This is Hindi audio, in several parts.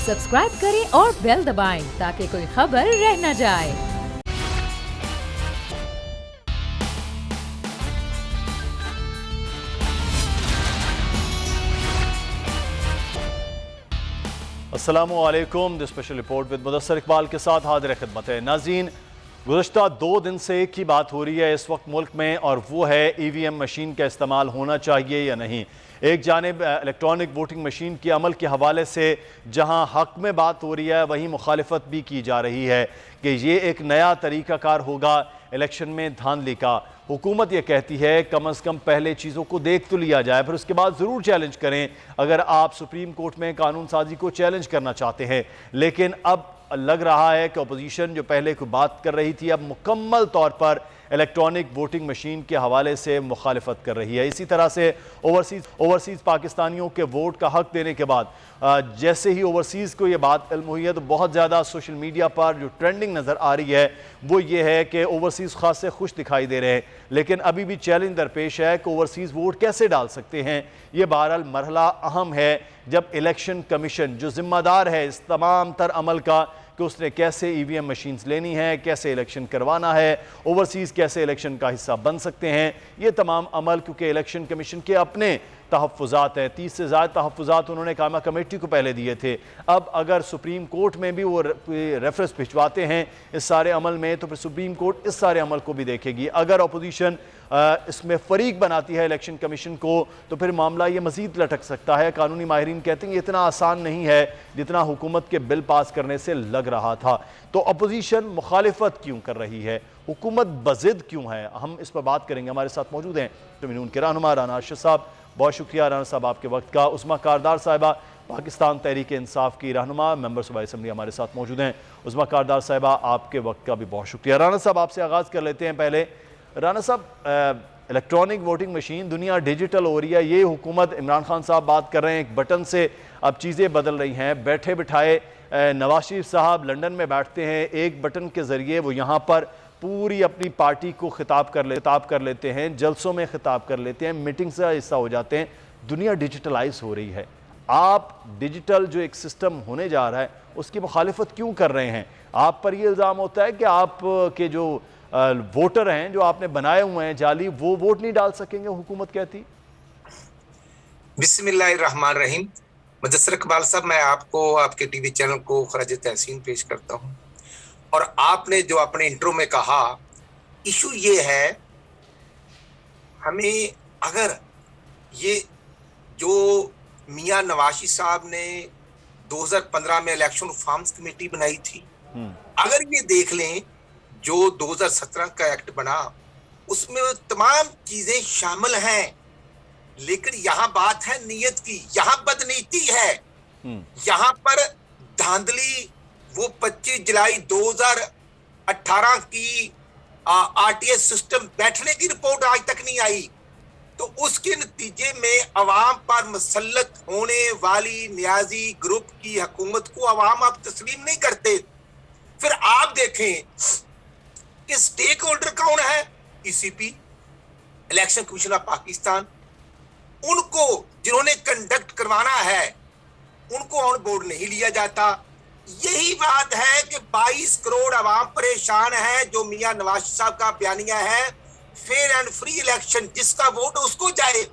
सब्सक्राइब करें और बेल दबाएं ताकि कोई खबर रह न जाए। अस्सलामुअलैकुम। The special report with Mudassar Iqbal के साथ हाजिर खिदमत है। नाज़रीन, गुज़श्ता 2 दिन से एक ही बात हो रही है इस वक्त मुल्क में, और वो है EVM मशीन का इस्तेमाल होना चाहिए या नहीं। एक जानिब इलेक्ट्रॉनिक वोटिंग मशीन के अमल के हवाले से जहां हक में बात हो रही है, वहीं मुखालिफत भी की जा रही है कि ये एक नया तरीक़ाकार होगा इलेक्शन में धांधली का। हुकूमत ये कहती है कम अज़ कम पहले चीज़ों को देख तो लिया जाए, फिर उसके बाद ज़रूर चैलेंज करें अगर आप सुप्रीम कोर्ट में कानून साजी को चैलेंज करना चाहते हैं। लेकिन अब लग रहा है कि अपोजिशन जो पहले कोई बात कर रही थी, अब मुकम्मल तौर पर इलेक्ट्रॉनिक वोटिंग मशीन के हवाले से मुखालिफत कर रही है। इसी तरह से ओवरसीज़ पाकिस्तानियों के वोट का हक देने के बाद जैसे ही ओवरसीज़ को ये बात इल्म हुई है, तो बहुत ज़्यादा सोशल मीडिया पर जो ट्रेंडिंग नज़र आ रही है वो ये है कि ओवरसीज़ खास से खुश दिखाई दे रहे हैं, लेकिन अभी भी चैलेंज दरपेश है कि ओवरसीज़ वोट कैसे डाल सकते हैं। ये बहरहाल मरहला अहम है जब इलेक्शन कमीशन जो ज़िम्मेदार है इस तमाम तर अमल का कि उसने कैसे EVM मशीन्स लेनी है, कैसे इलेक्शन करवाना है, ओवरसीज़ कैसे इलेक्शन का हिस्सा बन सकते हैं, ये तमाम अमल क्योंकि इलेक्शन कमीशन के अपने तहफ़्फ़ुज़ात हैं। 30 से ज़्यादा तहफ़्फ़ुज़ात उन्होंने कायमा कमेटी को पहले दिए थे। अब अगर सुप्रीम कोर्ट में भी वो रेफरेंस भिजवाते हैं इस सारे अमल में, तो फिर सुप्रीम कोर्ट इस सारे अमल को भी देखेगी। अगर अपोजिशन इसमें फ़रीक बनाती है इलेक्शन कमीशन को, तो फिर मामला ये मज़ीद लटक सकता है। कानूनी माहिरीन कहते हैं ये इतना आसान नहीं है जितना हुकूमत के बिल पास करने से लग रहा था। तो अपोजिशन मुखालिफत क्यों कर रही है, हुकूमत बज़िद क्यों है, हम इस पर बात करेंगे। हमारे साथ मौजूद हैं तमीनून के रहनुमा राना अर्शद साहब, बहुत शुक्रिया राना साहब आपके वक्त का। उस्मा कारदार साहिबा, पाकिस्तान तहरीक इंसाफ की रहनुमा, मेंबर सूबाई असम्बली हमारे साथ मौजूद हैं। उस्मा कारदार साहिबा, आपके वक्त का भी बहुत शुक्रिया। राना साहब, आपसे आगाज़ कर लेते हैं। पहले राना साहब, इलेक्ट्रॉनिक वोटिंग मशीन, दुनिया डिजिटल हो रही है, ये हुकूमत इमरान खान साहब बात कर रहे हैं, एक बटन से अब चीज़ें बदल रही हैं। बैठे बिठाए नवाज शरीफ साहब लंदन में बैठते हैं, एक बटन के ज़रिए वो यहाँ पर पूरी अपनी पार्टी को खिताब कर लेते हैं, जलसों में खिताब कर लेते हैं, मीटिंग से हिस्सा हो जाते हैं। दुनिया डिजिटलाइज हो रही है, आप डिजिटल जो एक सिस्टम होने जा रहा है उसकी मुखालिफत क्यों कर रहे हैं? आप पर यह इल्ज़ाम होता है कि आप के जो वोटर हैं जो आपने बनाए हुए हैं जाली, वो वोट नहीं डाल सकेंगे, हुकूमत कहती। बिस्मिल्लाहिर्रहमानिर्रहीम। मुदस्सर इकबाल साहब, मैं आपको, आपके टीवी चैनल को खराज तहसीन पेश करता हूँ। और आपने जो अपने इंट्रो में कहा, इशू ये है, हमें अगर ये जो मियां नवाशी साहब ने 2015 में इलेक्शन रिफॉर्म्स कमेटी बनाई थी, अगर ये देख लें जो 2017 का एक्ट बना, उसमें तमाम चीजें शामिल हैं, लेकिन यहाँ बात है नीयत की, यहाँ बदनीति है, यहाँ पर धांधली। वो 25 जुलाई 2018 की RTS सिस्टम बैठने की रिपोर्ट आज तक नहीं आई, तो उसके नतीजे में अवाम पर मुसल्लत होने वाली न्याजी ग्रुप की हुकूमत को अवाम अब तस्लीम नहीं करते। फिर आप देखें कि स्टेक होल्डर कौन है? ECP, election commission of Pakistan. उनको जिन्होंने कंडक्ट करवाना है उनको ऑन बोर्ड नहीं लिया जाता। यही बात है कि 22 करोड़ अवाम परेशान है। जो मियां नवाज साहब का बयानिया है फेयर एंड फ्री इलेक्शन, जिसका वोट उसको जाए,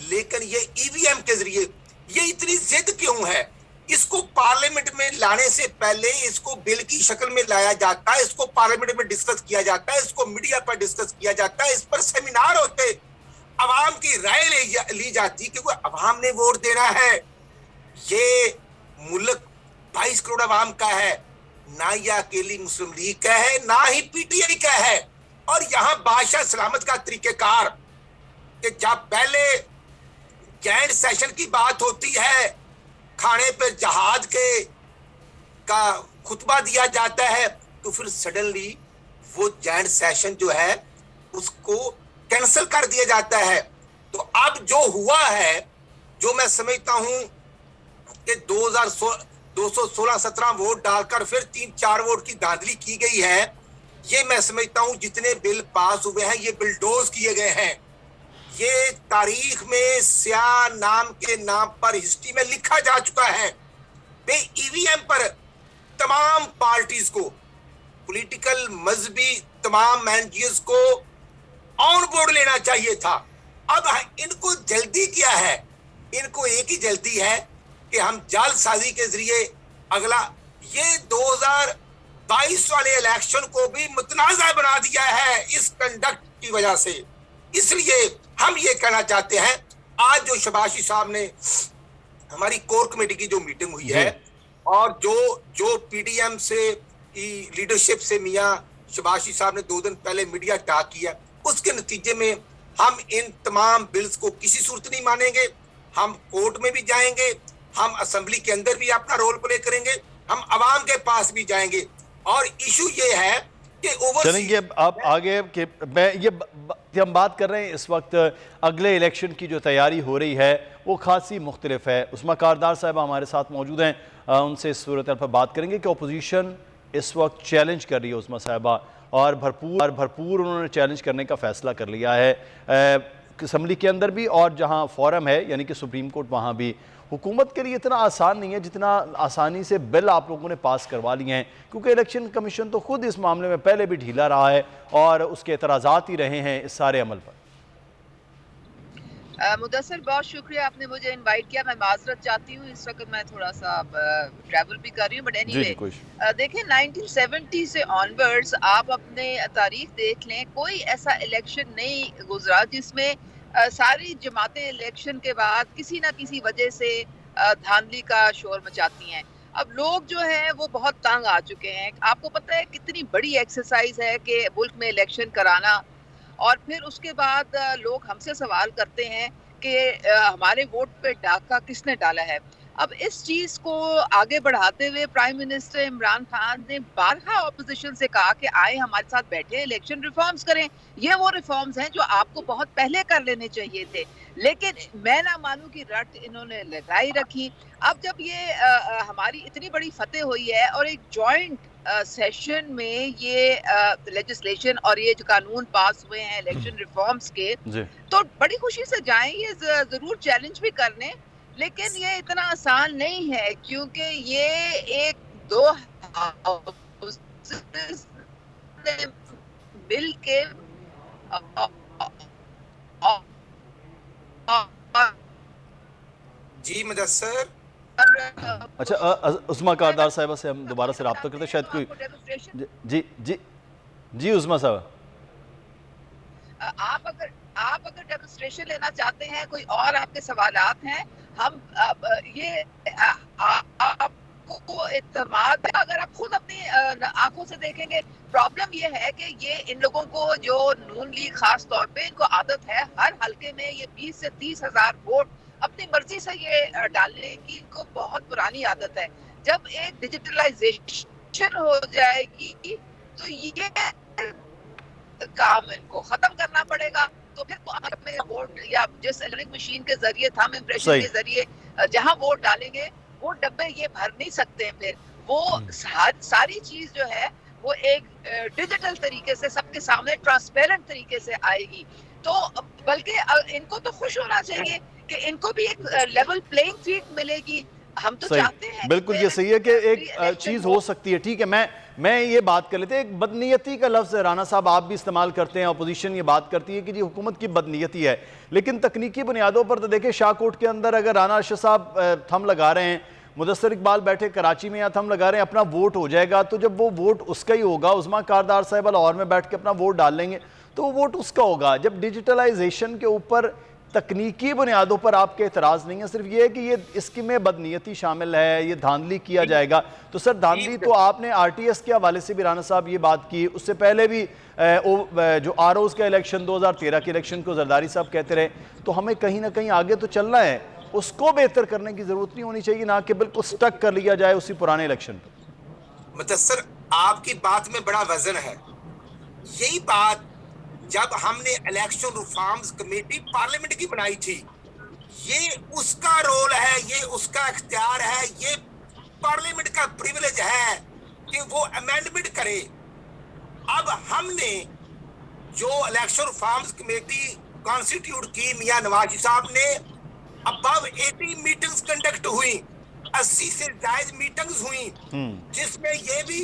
लेकिन ये EVM के जरिए, ये इतनी जिद क्यों है? इसको पार्लियामेंट में लाने से पहले इसको बिल की शक्ल में लाया जाता है, इसको पार्लियामेंट में डिस्कस किया जाता है, इसको मीडिया पर डिस्कस किया जाता है, इस पर सेमिनार होते, अवाम की राय ली जाती, क्योंकि अवाम ने वोट देना है। ये मुल्क 22 करोड़ अवाम का है, ना ये अकेली मुस्लिम लीग का है, ना ही PTI का है। और यहाँ बादशाह सलामत का तरीकेकार कि जब पहले जॉइंट सेशन की बात होती है, खाने पे जहाज के का खुतबा दिया जाता है, तो फिर सडनली वो जॉइंट सेशन जो है उसको कैंसिल कर दिया जाता है। तो अब जो हुआ है, जो मैं समझता हूं कि 216-17 वोट डालकर फिर 3-4 वोट की धांधली की गई है, ये मैं समझता हूं जितने बिल पास हुए हैं ये बिलडोज किए गए हैं। ये तारीख में स्याह नाम के नाम पर हिस्ट्री में लिखा जा चुका है। EVM पार्टीज को, पॉलिटिकल मजहबी तमाम एनजीओ को ऑन बोर्ड लेना चाहिए था। अब इनको जल्दी क्या है? इनको एक ही जल्दी है कि हम जालसाजी के जरिए अगला ये 2022 वाले इलेक्शन को भी मुतनाज़ा बना दिया है इस कंडक्ट की वजह से। इसलिए हम ये कहना चाहते हैं, आज जो शबाशी साहब ने हमारी कोर कमेटी की जो मीटिंग हुई है और जो पीडीएम से लीडरशिप से मियां शबाशी साहब ने 2 दिन पहले मीडिया टॉक किया, उसके नतीजे में हम इन तमाम बिल्स को किसी सूरत नहीं मानेंगे। हम कोर्ट में भी जाएंगे, हम असेंबली के अंदर भी अपना रोल प्ले करेंगे, हम अवाम के पास भी जाएंगे। और इशू ये है कि चलेंगे आप आगे कि मैं ये हम बात कर रहे हैं इस वक्त अगले इलेक्शन की जो तैयारी हो रही है वो खासी मुख्तलिफ है। उस्मा कारदार साहब हमारे साथ मौजूद हैं, उनसे इस सूरत पर बात करेंगे कि अपोजिशन इस वक्त चैलेंज कर रही है उस्मा साहबा, और भरपूर उन्होंने चैलेंज करने का फ़ैसला कर लिया है असम्बली के अंदर भी और जहां फोरम है यानी कि सुप्रीम कोर्ट, वहां भी। हुकूमत के लिए इतना आसान नहीं है जितना आसानी से बिल आप लोगों ने पास करवा लिए हैं, क्योंकि इलेक्शन कमीशन तो खुद इस मामले में पहले भी ढीला रहा है और उसके एतराज़ात ही रहे हैं इस सारे अमल पर। मुदस्सर, बहुत शुक्रिया आपने मुझे इनवाइट किया। मैं माजरत चाहती हूँ, इस वक्त मैं थोड़ा सा ट्रैवल भी कर रही हूँ, बट एनीवे देखें 1970 से ऑनवर्ड्स आप अपने तारीख देख लें, कोई ऐसा इलेक्शन नहीं गुजरा जिसमें सारी जमातें इलेक्शन के बाद किसी ना किसी वजह से धांधली का शोर मचाती हैं। अब लोग जो हैं वो बहुत तंग आ चुके हैं। आपको पता है कितनी बड़ी एक्सरसाइज है कि मुल्क में इलेक्शन कराना, और फिर उसके बाद लोग हमसे सवाल करते हैं कि हमारे वोट पे डाका किसने डाला है। अब इस चीज़ को आगे बढ़ाते हुए प्राइम मिनिस्टर इमरान खान ने बारहा ऑपोजिशन से कहा कि आए हमारे साथ बैठे, इलेक्शन रिफॉर्म्स करें। ये वो रिफॉर्म्स हैं जो आपको बहुत पहले कर लेने चाहिए थे, लेकिन मैं ना मानूं कि रट इन्होंने लगाई रखी। अब जब ये हमारी इतनी बड़ी फतेह हुई है और एक जॉइंट सेशन में ये लेजिस्लेशन और ये जो कानून पास हुए हैं इलेक्शन रिफॉर्म्स के, तो बड़ी खुशी से जाएं, ये जरूर चैलेंज भी कर लें, लेकिन ये इतना आसान नहीं है क्योंकि ये एक दो बिल के जी मुदस्सर। अच्छा, उस्मा कारदार साहिबा से हम दोबारा से रब्ता करते, शायद कोई जी जी जी उस्मा साहब, आप अगर डेमोन्स्ट्रेशन लेना चाहते हैं, कोई और आपके सवालात हैं, हम ये आपको इत्तेमाद, अगर आप खुद अपनी आंखों से देखेंगे, प्रॉब्लम ये है कि ये इन लोगों को जो नून लीग खास तौर पे इनको आदत है हर हल्के में ये 20 से 30 हजार वोट अपनी मर्जी से ये डालने की, इनको बहुत पुरानी आदत है। जब एक डिजिटलाइजेशन हो जाएगी तो ये काम इनको खत्म करना पड़ेगा। तो फिर तो वोट या जिस इलेक्ट्रॉनिक मशीन के जरिए थंब इम्प्रेशन के जरिए जहां वोट डालेंगे वो डब्बे ये भर नहीं सकते। फिर वो सारी चीज जो है वो एक डिजिटल तरीके से सबके सामने ट्रांसपेरेंट तरीके से आएगी। तो बल्कि इनको तो खुश होना चाहिए कि इनको भी एक लेवल प्लेइंग फील्ड मिलेगी। हम तो चाहते हैं, बिल्कुल ये सही है कि एक चीज हो सकती है। ठीक है, मैं ये बात कर लेते हैं, एक बदनीयती का लफ्ज़ राना साहब आप भी इस्तेमाल करते हैं, अपोजिशन ये बात करती है कि जी हुकूमत की बदनीयती है, लेकिन तकनीकी बुनियादों पर तो देखें शाहकोट के अंदर अगर राना अरशद साहब थम लगा रहे हैं, मुदस्सर इकबाल बैठे कराची में या थम लगा रहे हैं, अपना वोट हो जाएगा, तो जब वो वोट उसका ही होगा, उस्मा कारदार साहब लाहौर में बैठ के अपना वोट डाल लेंगे तो वो वोट उसका होगा। जब डिजिटलाइजेशन के ऊपर तकनीकी बुनियादों पर आपके एतराज़ नहीं है, सिर्फ ये है कि ये इसमें बदनीयती शामिल है, ये धांधली किया जाएगा, तो सर धांधली तो आपने आरटीएस के हवाले से भी राना साहब ये बात की, उससे पहले भी जो आरओज़ का इलेक्शन 2013 के इलेक्शन को जरदारी साहब कहते रहे, तो हमें कहीं ना कहीं आगे तो चलना है, उसको बेहतर करने की जरूरत नहीं होनी चाहिए, ना कि बिल्कुल स्टक कर लिया जाए उसी पुराने इलेक्शन पर। मुदस्सर, आपकी बात में बड़ा वजन है। यही बात जब हमने इलेक्शन रिफॉर्म्स कमेटी पार्लियामेंट की बनाई थी, ये उसका रोल है, ये उसका इख्तियार है, ये पार्लियामेंट का प्रिविलेज है कि वो अमेंडमेंट करे। अब हमने जो इलेक्शन रिफॉर्म्स कमेटी कॉन्स्टिट्यूट की, मियां नवाज साहब ने अबव 80 मीटिंग्स कंडक्ट हुई, 80 से ज्यादा मीटिंग्स हुई, जिसमें ये भी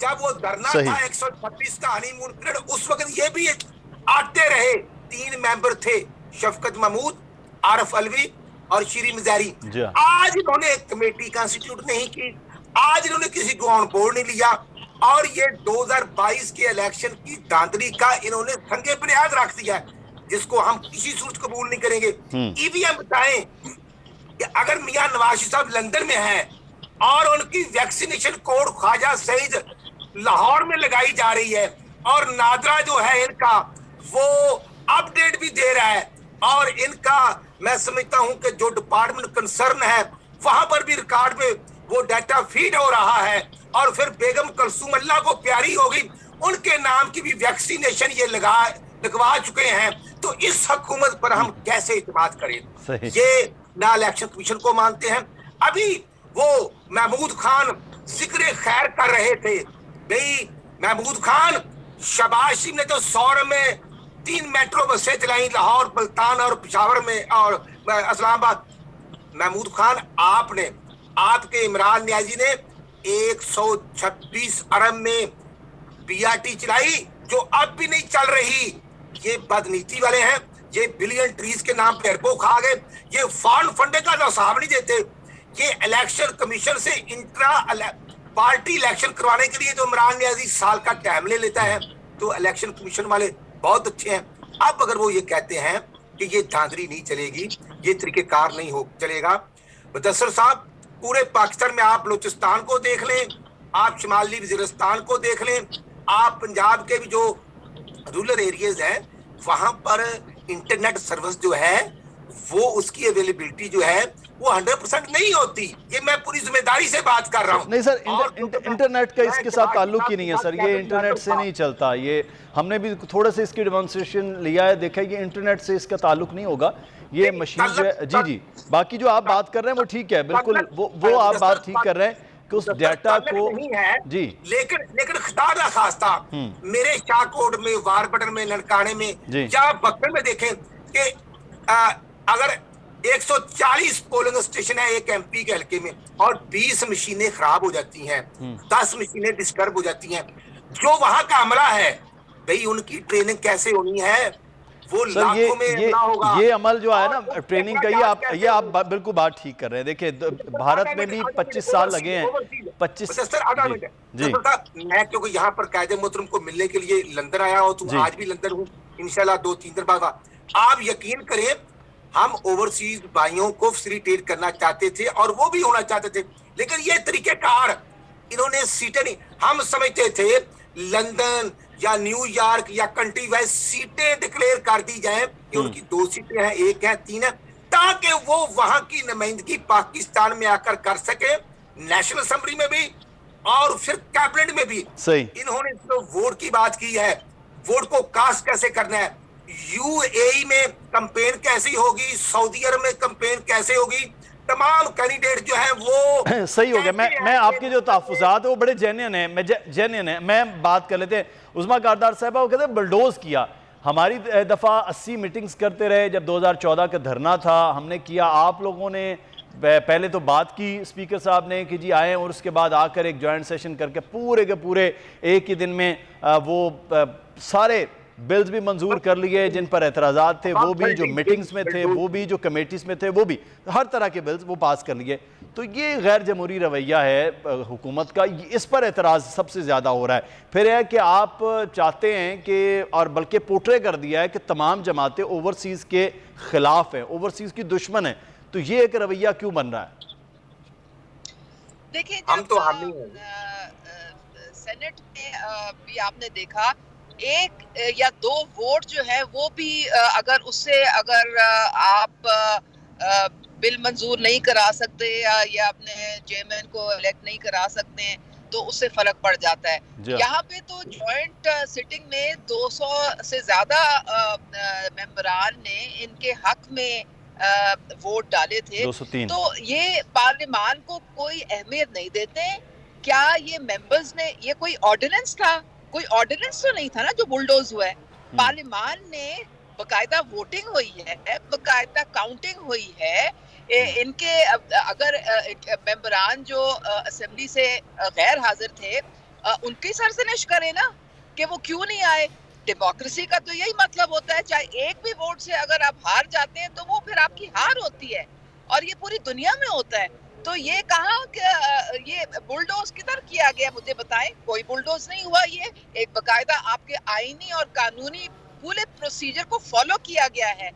जब वो धरना था 126 का हनीमून पीरियड, उस वक्त ये भी आते रहे। 3 मेंबर थे, शफकत महमूद, आरफ अलवी और श्री मजारी। आज इन्होंने एक कमेटी कंस्टिट्यूट नहीं की, आज इन्होंने किसी को ऑन बोर्ड नहीं लिया, और ये 2022 के इलेक्शन की धांधली का इन्होंने संगे बुनियाद रख दिया है, जिसको हम किसी सूरत कबूल नहीं करेंगे। ईवीएम बताएं कि अगर मियां नवाज शरीफ साहब लंदन में हैं और उनकी वैक्सीनेशन कोड ख्वाजा सईद लाहौर में लगाई जा रही है, और नादरा जो है इनका वो अपडेट भी दे रहा है, और इनका मैं समझता हूं कि जो डिपार्टमेंट कंसर्न है वहां पर भी रिकॉर्ड में वो डाटा फीड हो रहा है, और फिर बेगम कलसूम अल्लाह को प्यारी होगी, उनके नाम की भी वैक्सीनेशन ये लगवा चुके हैं। तो इस हुकूमत पर हम कैसे इत्मीनान करें? ये ना इलेक्शन कमीशन को मानते हैं। अभी वो महमूद खान जिक्र खैर कर रहे थे, भाई महमूद खान शहबाज शरीफ ने तो 100 में 3 मेट्रो बसें चलाई, लाहौर, मुल्तान और पेशावर में और इस्लामाबाद। महमूद खान आपने, आपके इमरान न्याजी ने 126 अरब में बीआरटी चलाई जो अब भी नहीं चल रही। ये बदनीति वाले हैं, ये बिलियन ट्रीज के नाम पे अरबों खा गए, ये फॉरेन फंडिंग का तो हिसाब नहीं देते। ये इलेक्शन कमीशन से इंट्रा पार्टी इलेक्शन करवाने के लिए जो इमरान न्याजी साल का टाइम ले लेता है, तो इलेक्शन कमीशन वाले बहुत अच्छे हैं। अब अगर वो ये कहते हैं कि ये धांधली नहीं चलेगी, ये तरीकेकार नहीं हो चलेगा, मुदस्सिर साहब पूरे पाकिस्तान में आप बलूचिस्तान को देख लें, आप शुमाली वजीरिस्तान को देख लें, आप पंजाब के भी जो रूरल एरियाज हैं वहां पर इंटरनेट सर्विस जो है वो उसकी अवेलेबिलिटी जो है वो 100% नहीं होती। ये मैं पूरी जिम्मेदारी से बात कर रहा हूँ। नहीं सर, इंटरनेट का इसके साथ ताल्लुक ही नहीं है सर, ये इंटरनेट से नहीं चलता। ये हमने भी थोड़ा सा इसकी डेमोन्स्ट्रेशन लिया है, देखा ये इंटरनेट से इसका ताल्लुक नहीं होगा, ये मशीन जो है। जी जी, बाकी जो आप बात कर रहे हैं वो ठीक है, बिल्कुल वो आप बात ठीक कर रहे हैं कि उस डाटा को नहीं है जी, लेकिन खुदा ना खास्ता मेरे शाहकोट में, वारपटन में, ननकाने में या बक्कर में देखें कि अगर 140 पोलिंग स्टेशन है एक एमपी के हल्के में और 20 मशीनें खराब हो जाती हैं, 10 मशीनें डिस्टर्ब हो जाती हैं, जो वहां का अमला है भाई उनकी ट्रेनिंग कैसे होनी है वो लाखों में ना होगा। ये अमल जो है ना ट्रेनिंग का, ये आप बिल्कुल बात ठीक कर रहे हैं। देखिए भारत में भी 25 साल लगे हैं, 25 जी। मैं क्योंकि यहाँ पर कायदे मोहतरम को मिलने के लिए लंदन आया हूँ, तो आज भी लंदन हूँ, इंशाल्लाह 2-3 दिन बाद। आप यकीन करें हम ओवरसीज भाइयों को फैसिलिटेट करना चाहते थे और वो भी होना चाहते थे, लेकिन ये तरीकेकार इन्होंने सीटें नहीं, हम समझते थे लंदन या न्यूयॉर्क या कंट्री वाइज सीटें डिक्लेयर कर दी जाएं कि उनकी 2 सीटें हैं, 1 है, 3 है, ताकि वो वहां की नुमाइंदगी पाकिस्तान में आकर कर सके, नेशनल असेंबली में भी और फिर कैबिनेट में भी। सही। इन्होंने तो वोट की बात की है, वोट को कास्ट कैसे करना है, यूएई में कैंपेन कैसी होगी, सऊदी अरब में कैंपेन कैसे होगी, तमाम कैंडिडेट जो है वो सही हो गया। मैं आपके जो तहफ़्फ़ुज़ात है वो बड़े जेन्युइन है। मैं बात कर लेते हैं उस्मा कारदार साहबा, वो कहते हैं बलडोज किया, हमारी दफ़ा 80 मीटिंग्स करते रहे, जब 2014 का धरना था हमने किया, आप लोगों ने पहले तो बात की स्पीकर साहब ने कि जी आए, और उसके बाद आकर एक जॉइंट सेशन करके पूरे के पूरे एक ही दिन में वो सारे बिल्स भी मंजूर कर लिए जिन पर एतराज़ात थे, वो भी जो मीटिंग्स में थे, वो भी जो कमेटीज़ में थे, वो भी हर तरह के बिल्स वो पास कर लिए। तो ये गैर जमहूरी रवैया है हुकूमत का, इस पर एतराज़ सबसे ज़्यादा हो रहा है। फिर है कि आप चाहते हैं कि, और बल्कि पोर्ट्रे कर दिया है कि तमाम जमातें ओवरसीज़ के ख़िलाफ़ हैं, ओवरसीज़ की दुश्मन है, तो ये एक रवैया क्यों बन रहा है? देखिए हम तो हामी सेनेट में भी आपने देखा 1 या 2 वोट जो है वो भी अगर उससे अगर आप बिल मंजूर नहीं करा सकते या अपने चेयरमैन को इलेक्ट नहीं करा सकते हैं तो उससे फर्क पड़ जाता है। यहाँ पे तो जॉइंट सिटिंग में 200 से ज्यादा मेंबरान ने इनके हक में वोट डाले थे, 203। तो ये पार्लियामान को कोई अहमियत नहीं देते। क्या ये मेंबर्स ने, ये कोई ऑर्डिनेंस था? कोई ऑर्डिनेंस तो नहीं था ना जो बुलडोज हुआ है। पार्लियामान ने बकायदा वोटिंग हुई है, बकायदा काउंटिंग हुई है। इनके अगर मेंबरान जो असेंबली से गैर हाजिर थे उनकी सरजनिश करें ना कि वो क्यों नहीं आए। डेमोक्रेसी का तो यही मतलब होता है, चाहे एक भी वोट से अगर आप हार जाते हैं तो वो फिर आपकी हार होती है, और ये पूरी दुनिया में होता है। तो ये कहा कि ये बुलडोज किधर किया गया, मुझे बताएं। कोई बुलडोज नहीं हुआ, ये एक बकायदा आपके आईनी और कानूनी पूरे प्रोसीजर को फॉलो किया गया है।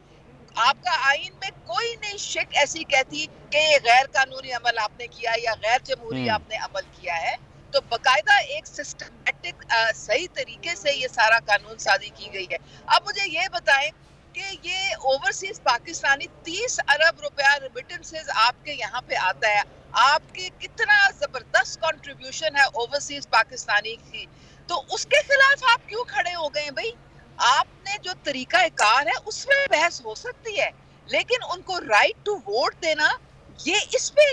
आपका आइन में कोई नहीं शिक ऐसी कहती कि ये गैर कानूनी अमल आपने किया या गैर जमहूरी आपने अमल किया है। तो बकायदा एक सिस्टमैटिक सही तरीके से ये सारा कानून साजी की गई है। अब मुझे ये बताएं कि ये ओवरसीज पाकिस्तानी 30 अरब रुपया रिमिटेंसेस आपके यहाँ पे आता है, आपके कितना जबरदस्त कंट्रीब्यूशन है ओवरसीज पाकिस्तानी की, तो उसके खिलाफ आप क्यों खड़े हो गए भाई? आपने जो तरीका कार है उसमें बहस हो सकती है, लेकिन उनको राइट टू वोट देना, ये इस पे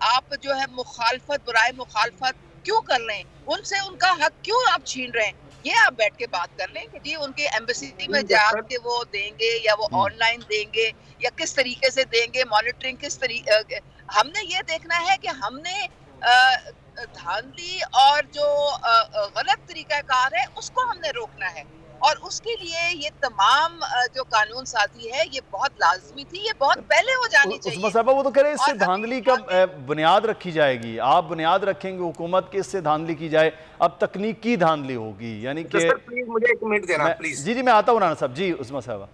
आप जो है मुखालफत, बुराई मुखालफत क्यों कर रहे हैं? उनसे उनका हक क्यों आप छीन रहे हैं? ये आप बैठ के बात कर लें कि जी उनके एम्बेसी में जाके वो देंगे या वो ऑनलाइन देंगे या किस तरीके से देंगे, मॉनिटरिंग किस तरीके। हमने ये देखना है कि हमने धांधली और जो गलत तरीकाकार है उसको हमने रोकना है, और उसके लिए ये तमाम जो कानून साजी है ये बहुत लाजमी थी, ये बहुत पहले हो जानी चाहिए। उस्मा साहबा वो तो कह रहे इससे धांधली का बुनियाद रखी जाएगी, आप बुनियाद रखेंगे हुकूमत की इससे धांधली की जाए, अब तकनीकी धांधली होगी, यानी कि प्लीज मुझे 1 मिनट देना प्लीज। जी मैं आता हूँ राना साहब। जी उस्मा साहबा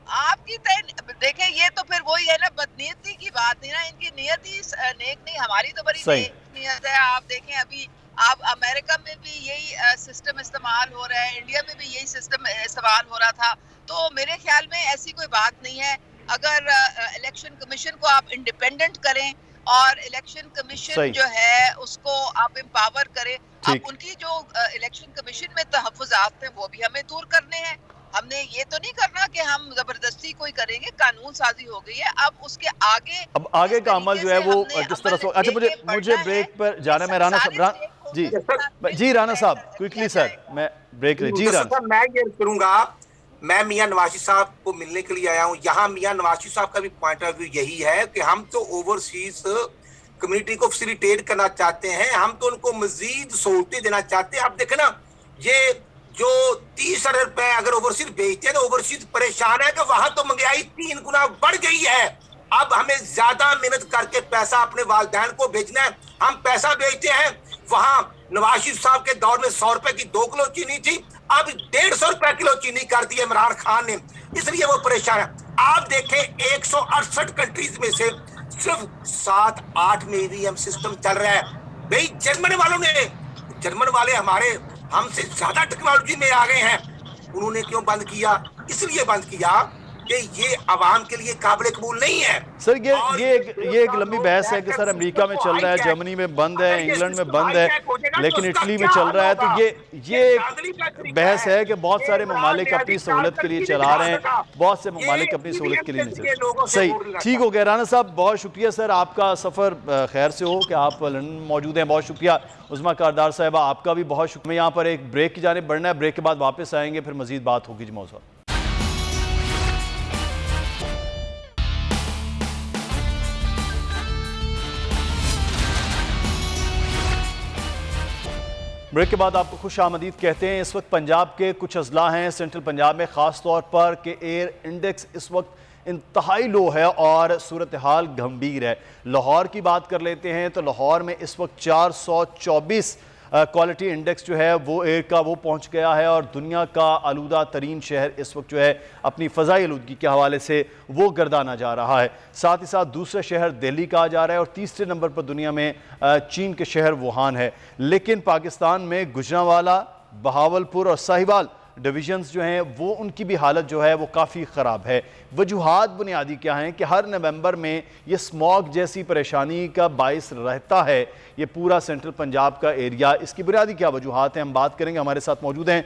आपकी देखें, ये तो फिर वही है ना, बदनीयती की बात नहीं ना, इनकी नियत ही नेक नहीं, हमारी तो बड़ी नियत है। आप देखें अभी आप अमेरिका में भी यही सिस्टम इस्तेमाल हो रहा है, इंडिया में भी यही सिस्टम इस्तेमाल हो रहा था, तो मेरे ख्याल में ऐसी कोई बात नहीं है। अगर इलेक्शन कमीशन को आप इंडिपेंडेंट करें और इलेक्शन कमीशन जो है उसको आप एम्पावर करें, अब उनकी जो इलेक्शन कमीशन में तहफ़्फ़ुज़ात हैं वो भी हमें दूर करने हैं। हमने ये तो नहीं करना कि हम जबरदस्ती कोई करेंगे, कानून साजी हो गई है, अब उसके आगे अब आगे का अमल जो है वो किस तरह से। अच्छा मुझे ब्रेक पर जाना, मैं राना साहब जी राना साहब क्विकली सर, मैं ब्रेक जी राना मैं ये करूंगा, मैं मियां नवाशी साहब को मिलने के लिए आया हूं यहाँ। मियां नवाशी साहब का भी पॉइंट ऑफ व्यू यही है कि हम तो ओवरसीज कम्युनिटी को फैसिलिटेट करना चाहते हैं, हम तो उनको मजीद सहूलतें देना चाहते हैं। आप देखें ना, ये जो 30 अरब रुपए अगर ओवरसीज बेचते हैं तो ओवरसीज परेशान है कि वहां तो महंगाई 3 गुना बढ़ गई है, अब हमें ज्यादा मेहनत करके पैसा अपने वालिदैन को भेजना है, हम पैसा भेजते हैं। वहां नवाज शरीफ साहब के दौर में 100 रुपए की 2 किलो चीनी थी, अब 150 रुपए किलो चीनी कर दी है इमरान खान ने, इसलिए वो परेशान है। आप देखें 168 कंट्रीज में से सिर्फ 7-8 में ईवीएम सिस्टम चल रहा है। भाई जर्मन वाले हमारे हमसे ज्यादा टेक्नोलॉजी में आ गए हैं, उन्होंने क्यों बंद किया? इसलिए बंद किया कि ये आवाम के लिए काबिल कबूल नहीं है। सर ये एक लंबी बहस है कि सर अमेरिका में चल रहा है, जर्मनी में बंद है, इंग्लैंड में बंद है, लेकिन इटली में चल रहा है, तो ये बहस है कि बहुत सारे ममालिक अपनी सहूलत के लिए चला रहे हैं, बहुत से ममालिक अपनी सहूलत के लिए नहीं चल रहे। सही, ठीक हो गया राना साहब, बहुत शुक्रिया सर, आपका सफ़र खैर से हो कि आप लंदन मौजूद हैं, बहुत शुक्रिया। उस्मा कारदार साहिबा आपका भी बहुत शुक्रिया। यहाँ पर एक ब्रेक की जानिब बढ़ना है, ब्रेक के बाद वापस आएंगे, फिर मजीद बात होगी। जी मौजूद ब्रेक के बाद आपको खुश आमदीद कहते हैं। इस वक्त पंजाब के कुछ अजला हैं सेंट्रल पंजाब में, ख़ास तौर पर कि एयर इंडेक्स इस वक्त इंतहाई लो है और सूरत हाल गंभीर है। लाहौर की बात कर लेते हैं तो लाहौर में इस वक्त 424 क्वालिटी इंडेक्स जो है वो एयर का वो पहुंच गया है और दुनिया का आलूदा तरीन शहर इस वक्त जो है अपनी फ़ज़ाई आलूदगी के हवाले से वो गर्दाना जा रहा है। साथ ही साथ दूसरा शहर दिल्ली कहा जा रहा है और तीसरे नंबर पर दुनिया में चीन के शहर वुहान है। लेकिन पाकिस्तान में गुजरांवाला, बहावलपुर और साहिवाल डिविजन्स जो हैं वो उनकी भी हालत जो है वो काफ़ी ख़राब है। वजूहात बुनियादी क्या हैं कि हर नवंबर में ये स्मॉग जैसी परेशानी का बाइस रहता है ये पूरा सेंट्रल पंजाब का एरिया। इसकी बुनियादी क्या वजूहात हैं हम बात करेंगे। हमारे साथ मौजूद हैं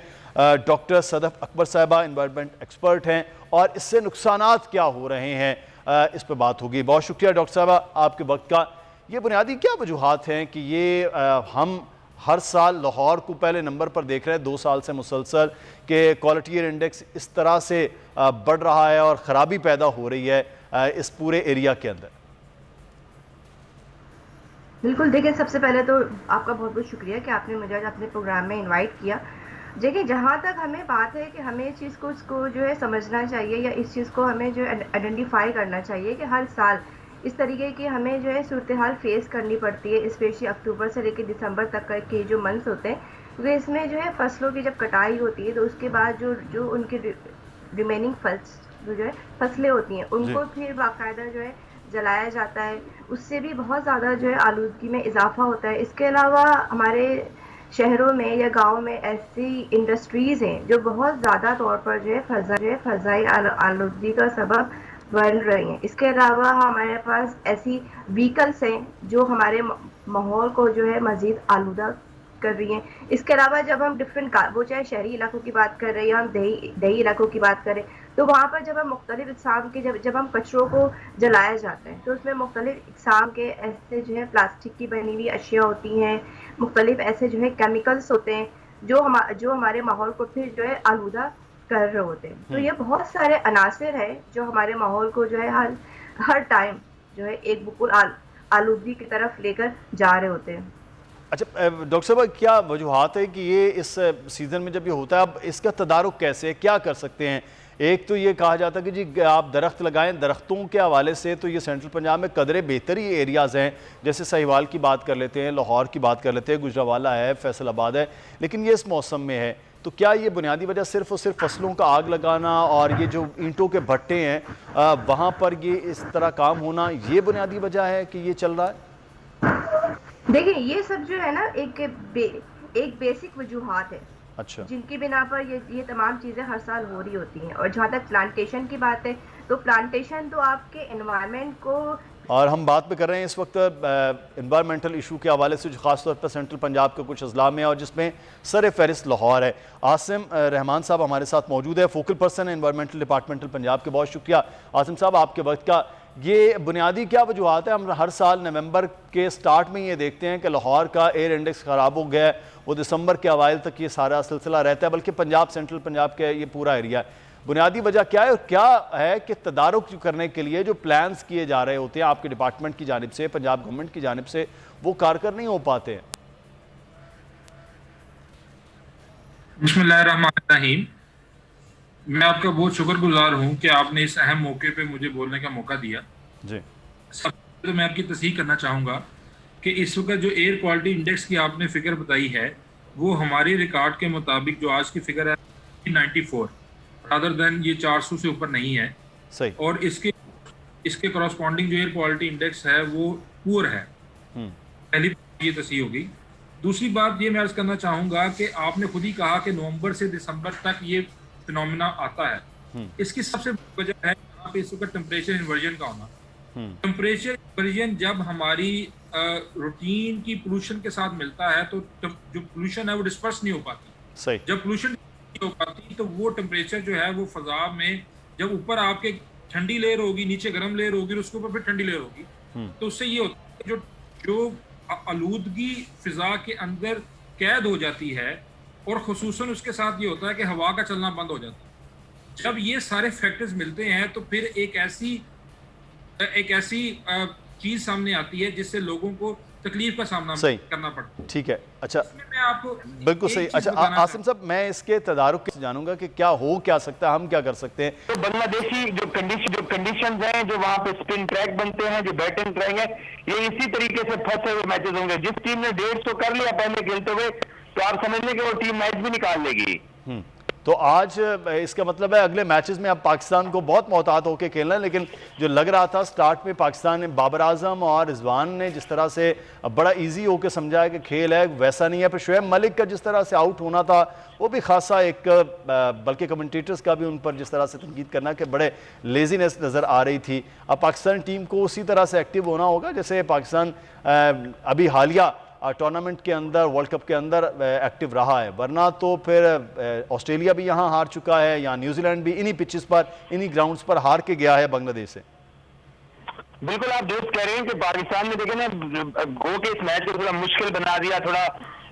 डॉक्टर सदफ अकबर साहिबा, इन्वायरमेंट एक्सपर्ट हैं, और इससे नुकसानात क्या हो रहे हैं इस पर बात होगी। बहुत शुक्रिया डॉक्टर साहिबा आपके वक्त का। ये बुनियादी क्या वजूहात हैं कि ये हम हर साल लाहौर को पहले नंबर पर देख रहे हैं 2 साल से मुसलसल के क्वालिटी एयर इंडेक्स इस तरह से बढ़ रहा है और ख़राबी पैदा हो रही है इस पूरे एरिया के अंदर? बिल्कुल, देखिए सबसे पहले तो आपका बहुत-बहुत शुक्रिया कि आपने मुझे आज अपने प्रोग्राम में इनवाइट किया। देखिए, जहाँ तक हमें बात है कि हमें इस चीज़ को उसको जो है समझना चाहिए या इस चीज़ को हमें जो है आइडेंटिफ़ाई करना चाहिए कि हर साल इस तरीके की हमें जो है सूरत-ए-हाल फ़ेस करनी पड़ती है, स्पेशली अक्टूबर से लेके दिसंबर तक के जो मंथ्स होते हैं, क्योंकि इसमें जो है फसलों की जब कटाई होती है, तो उसके बाद जो जो उनके रिमेनिंग जो है फसलें होती हैं, जी। उनको फिर बाकायदा जो है जलाया जाता है। उससे भी बहुत ज़्यादा जो है आलूदगी में इज़ाफ़ा होता है। इसके अलावा हमारे शहरों में या गाँव में ऐसी इंडस्ट्रीज़ हैं जो बहुत ज़्यादा तौर पर जो है फ़ज़ाई आलूदगी का सबब बन रही हैं। इसके अलावा हमारे पास ऐसी व्हीकल्स हैं जो हमारे माहौल को जो है मज़ीद आलूदा कर रही हैं। इसके अलावा जब हम डिफरेंट वो चाहे शहरी इलाकों की बात कर रहे हैं या हम दही इलाकों की बात करें, तो वहाँ पर जब हम मुख्तलिफ इक़साम के जब हम कचरों को जलाया जाता है, तो उसमें मुख्तलिफ इक़साम के ऐसे जो है प्लास्टिक की बनी हुई अशिया होती हैं, मुख्तलिफ ऐसे जो है केमिकल्स होते हैं, जो हमारे माहौल को फिर जो है आलूदा कर रहे होते हैं। तो ये बहुत सारे अनासिर हैं जो हमारे माहौल को जो है हर टाइम जो है एक बिल्कुल आलूदगी की तरफ लेकर जा रहे होते हैं। अच्छा डॉक्टर साहब, क्या वजूहात है कि ये इस सीज़न में जब ये होता है, अब इसका तदारुक कैसे है, क्या कर सकते हैं? एक तो ये कहा जाता है कि जी आप दरख्त लगाएं, दरख्तों के हवाले से तो ये सेंट्रल पंजाब में कदरे बेहतर ही एरियाज़ हैं, जैसे साहिवाल की बात कर लेते हैं, लाहौर की बात कर लेते हैं, गुजरावाला है, फैसलाबाद है, लेकिन ये इस मौसम में है। तो क्या ये बुनियादी वजह सिर्फ़ और सिर्फ फसलों का आग लगाना और ये जो ईंटों के भट्टे हैं वहाँ पर ये इस तरह काम होना, ये बुनियादी वजह है कि ये चल रहा है? देखिए, ये सब जो है ना एक बेसिक वजूहात है, अच्छा। जिनकी बिना पर ये तमाम चीज़ें हर साल हो रही होती हैं। और जहाँ तक प्लांटेशन की बात है, तो प्लांटेशन तो आपके एनवायरनमेंट को, और हम बात पे कर रहे हैं इस वक्त इन्वायरमेंटल इशू के हवाले से जो ख़ास तौर पर सेंट्रल पंजाब के कुछ अजला में है और जिसमें सर फहरिस्त लाहौर है। आसिम रहमान साहब हमारे साथ मौजूद है, फोकल पर्सन है इन्वायरमेंटल डिपार्टमेंटल पंजाब के। बहुत शुक्रिया आसिम साहब आपके वक्त का। ये बुनियादी क्या वजूहत है? हम हर साल नवंबर के स्टार्ट में ये देखते हैं कि लाहौर का एयर इंडेक्स ख़राब हो गया है, वो दिसंबर के अवाइल तक ये सारा सिलसिला रहता है, बल्कि पंजाब सेंट्रल पंजाब के ये पूरा एरिया है। बुनियादी वजह क्या है और क्या है कि तदारुक करने के लिए जो प्लान्स किए जा रहे होते हैं आपके डिपार्टमेंट की जानिब से, पंजाब गवर्नमेंट की जानिब से, वो कारगर नहीं हो पाते हैं? बिस्मिल्लाहिर्रहमानिर्रहीम। मैं आपका बहुत शुक्रगुजार हूं कि आपने इस अहम मौके पे मुझे बोलने का मौका दिया। जी। सबसे पहले तो मैं आपकी तस्दीक करना चाहूँगा कि इस वक्त जो एयर क्वालिटी इंडेक्स की आपने फिगर बताई है, वो हमारे रिकॉर्ड के मुताबिक जो आज की फिगर है 94, अदर देन ये 400 से ऊपर नहीं है। सही। और इसके करस्पॉन्डिंग जो एयर क्वालिटी इंडेक्स है वो पुअर है। पहली ये तस्दीक होगी। दूसरी बात ये मैं अर्ज करना चाहूँगा कि आपने खुद ही कहा कि नवंबर से दिसंबर तक ये फिनोमिना आता है। इसकी सबसे बड़ी वजह है यहाँ पे इस वक्त टेम्परेचर इन्वर्जन का होना। टेम्परेचर इन्वर्जन जब हमारी रूटीन की पोल्यूशन के साथ मिलता है तो जो पोल्यूशन है वो डिस्पर्स नहीं हो पाती। सही। जब पोल्यूशन नहीं हो पाती तो वो टेम्परेचर जो है वो फजा में, जब ऊपर आपके ठंडी लेयर होगी, नीचे गर्म लेयर होगी, उसके ऊपर फिर ठंडी लेयर होगी, तो उससे ये होता है जो आलूदगी फिजा के अंदर कैद हो जाती है और खुसूसन उसके साथ ये होता है कि हवा का चलना बंद हो जाता है। जब ये सारे फैक्टर्स मिलते हैं तो फिर एक ऐसी चीज सामने आती है जिससे लोगों को तकलीफ का सामना करना पड़ता है। ठीक है। अच्छा, मैं आपको बिल्कुल सही। अच्छा आसिम साहब, मैं इसके तदारुक से जानूंगा कि क्या हो क्या सकता है, हम क्या कर सकते हैं? तो बांग्लादेशी जो कंडीशंस हैं, जो वहाँ पे स्पिन ट्रैक बनते हैं, जो बैटिंग ट्रैक है, ये इसी तरीके से फंसे हुए मैचेस होंगे। जिस टीम ने 150 कर लिया पहले खेलते हुए, तो आप समझ लें कि वो टीम मैच भी निकाल लेगी। तो आज इसका मतलब है अगले मैचेस में अब पाकिस्तान को बहुत मोहतात होकर खेलना है, लेकिन जो लग रहा था स्टार्ट में पाकिस्तान ने, बाबर आजम और रिजवान ने जिस तरह से बड़ा इजी होकर समझा है कि खेल है, वैसा नहीं है। फिर शुएब मलिक का जिस तरह से आउट होना था वो भी खासा एक, बल्कि कमेंटेटर्स का भी उन पर जिस तरह से तनकीद करना कि बड़े लेजीनेस नज़र आ रही थी। अब पाकिस्तान टीम को उसी तरह से एक्टिव होना होगा जैसे पाकिस्तान अभी हालिया टूर्नामेंट के अंदर, वर्ल्ड कप के अंदर एक्टिव रहा है, वरना तो फिर ऑस्ट्रेलिया भी यहाँ हार चुका है, या न्यूजीलैंड भी इन्हीं पिचेस पर, इन्हीं ग्राउंड्स पर हार के गया है बांग्लादेश से। बिल्कुल आप दोस्त कह रहे हैं कि पाकिस्तान ने देखे ना गो के इस मैच को थोड़ा मुश्किल बना दिया, थोड़ा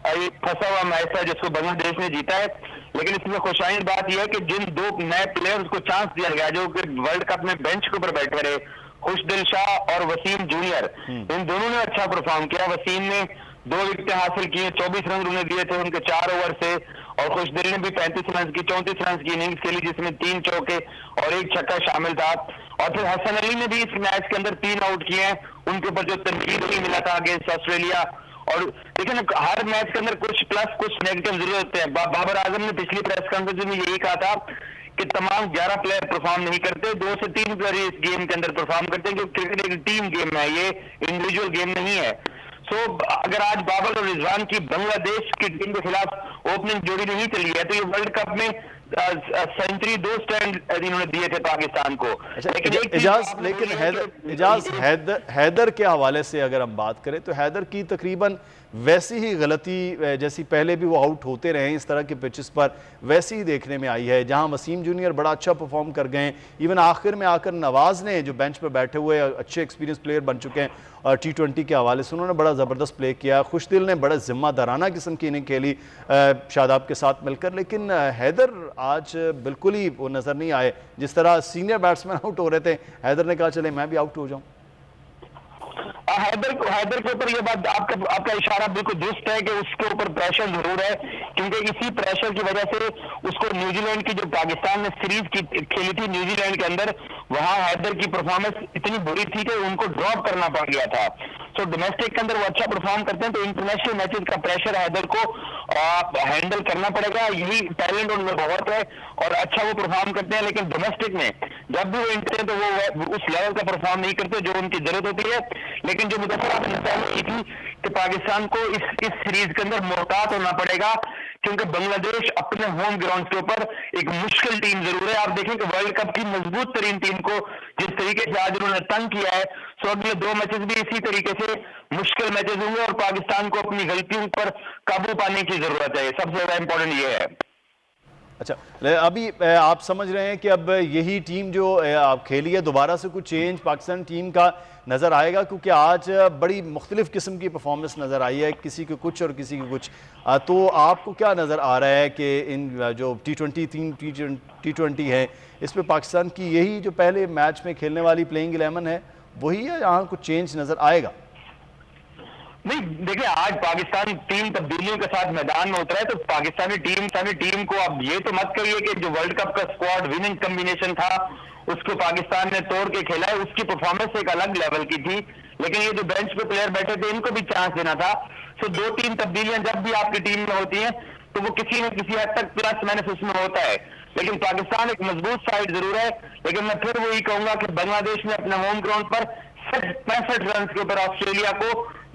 फंसा हुआ मैच था जिसको बांग्लादेश ने जीता है। लेकिन इसमें खुशाइन बात यह है कि जिन 2 नए प्लेयर्स को चांस दिया गया जो कि वर्ल्ड कप में बेंच के ऊपर बैठे रहे, खुशदिल शाह और वसीम जूनियर, इन दोनों ने अच्छा परफॉर्म किया। वसीम ने 2 विकेटें हासिल की, 24 रन उन्हें दिए थे उनके 4 ओवर से, और खुशदिल ने भी 35 रन की 34 रन की इनिंग्स खेली, जिसमें 3 चौके और 1 छक्का शामिल था। और फिर हसन अली ने भी इस मैच के अंदर 3 आउट किए हैं, उनके ऊपर जो तनकीद नहीं मिला था अगेंस्ट ऑस्ट्रेलिया। और देखिए ना, हर मैच के अंदर कुछ प्लस कुछ नेगेटिव जरूर होते हैं। बाबर आजम ने पिछली प्रेस कॉन्फ्रेंस में यही कहा था कि तमाम 11 प्लेयर परफॉर्म नहीं करते, 2 से 3 प्लेयर इस गेम के अंदर परफॉर्म करते हैं, क्योंकि क्रिकेट एक टीम गेम है, ये इंडिविजुअल गेम नहीं है। सो अगर आज बाबर और रिजवान की बांग्लादेश की टीम के खिलाफ ओपनिंग जोड़ी नहीं चली है, तो ये वर्ल्ड कप में सेंचुरी 2 स्टैंड इन्होंने दिए थे पाकिस्तान को। इजाज हैदर के हवाले से अगर हम बात करें तो हैदर की तकरीबन वैसी ही गलती जैसी पहले भी वो आउट होते रहे इस तरह के पिचेस पर, वैसी ही देखने में आई है। जहां वसीम जूनियर बड़ा अच्छा परफॉर्म कर गए, इवन आखिर में आकर नवाज ने जो बेंच पर बैठे हुए अच्छे एक्सपीरियंस प्लेयर बन चुके हैं और T20 के हवाले से उन्होंने बड़ा ज़बरदस्त प्ले किया। खुशदिल ने बड़ा जिम्मेदाराना किस्म की इनिंग खेली शादाब के साथ मिलकर, लेकिन हैदर आज बिल्कुल ही वो नज़र नहीं आए। जिस तरह सीनियर बैट्समैन आउट हो रहे थे, हैदर ने कहा चले मैं भी आउट हो जाऊं। हैदर के ऊपर ये बात आपका इशारा बिल्कुल दुरुस्त है कि उसके ऊपर प्रेशर जरूर है, क्योंकि इसी प्रेशर की वजह से उसको न्यूजीलैंड की जो पाकिस्तान ने सीरीज की खेली थी न्यूजीलैंड के अंदर, वहां हैदर की परफॉर्मेंस इतनी बुरी थी कि उनको ड्रॉप करना पड़ गया था। तो डोमेस्टिक के अंदर वो अच्छा परफॉर्म करते हैं, तो इंटरनेशनल मैचेस का प्रेशर हैदर को हैंडल करना पड़ेगा। यही टैलेंट उनमें बहुत है और अच्छा वो परफॉर्म करते हैं, लेकिन डोमेस्टिक में जब भी वो इंटर तो वो उस लेवल का परफॉर्म नहीं करते जो उनकी जरूरत होती है। लेकिन जो मुदफ़र आपने पहले की थी कि पाकिस्तान को इस सीरीज के अंदर मोहतात होना पड़ेगा, क्योंकि बांग्लादेश अपने होम ग्राउंड के ऊपर एक मुश्किल टीम जरूर है। आप देखें कि वर्ल्ड कप की मजबूत तरीन टीम को जिस तरीके से आज उन्होंने तंग किया है, सो अगले 2 मैचेस भी इसी तरीके से मुश्किल मैचेस होंगे और पाकिस्तान को अपनी गलतियों पर काबू पाने की जरूरत है। सबसे ज्यादा इंपॉर्टेंट ये है। अच्छा, अभी आप समझ रहे हैं कि अब यही टीम जो आप खेली है, दोबारा से कुछ चेंज पाकिस्तान टीम का नज़र आएगा? क्योंकि आज बड़ी मुख्तलिफ किस्म की परफॉर्मेंस नज़र आई है, किसी के कुछ और किसी के कुछ। तो आपको क्या नज़र आ रहा है कि इन जो T20 है, इसमें पाकिस्तान की यही जो पहले मैच में खेलने वाली प्लेइंग 11 है वही है, यहाँ कुछ चेंज नज़र आएगा? नहीं, देखिए आज पाकिस्तान 3 तब्दीलियों के साथ मैदान में उतरा है, तो पाकिस्तानी टीम को अब ये तो मत कहिए कि जो वर्ल्ड कप का स्क्वाड विनिंग कॉम्बिनेशन था उसको पाकिस्तान ने तोड़ के खेला है। उसकी परफॉर्मेंस एक अलग लेवल की थी, लेकिन ये जो बेंच पे प्लेयर बैठे थे इनको भी चांस देना था। सो 2-3 तब्दीलियां जब भी आपकी टीम में होती हैं तो वो किसी न किसी हद तक प्लस माइनस उसमें होता है। लेकिन पाकिस्तान एक मजबूत साइड जरूर है, लेकिन मैं फिर वही कहूंगा कि बांग्लादेश ने अपने होम ग्राउंड पर 65 रन के ऊपर ऑस्ट्रेलिया को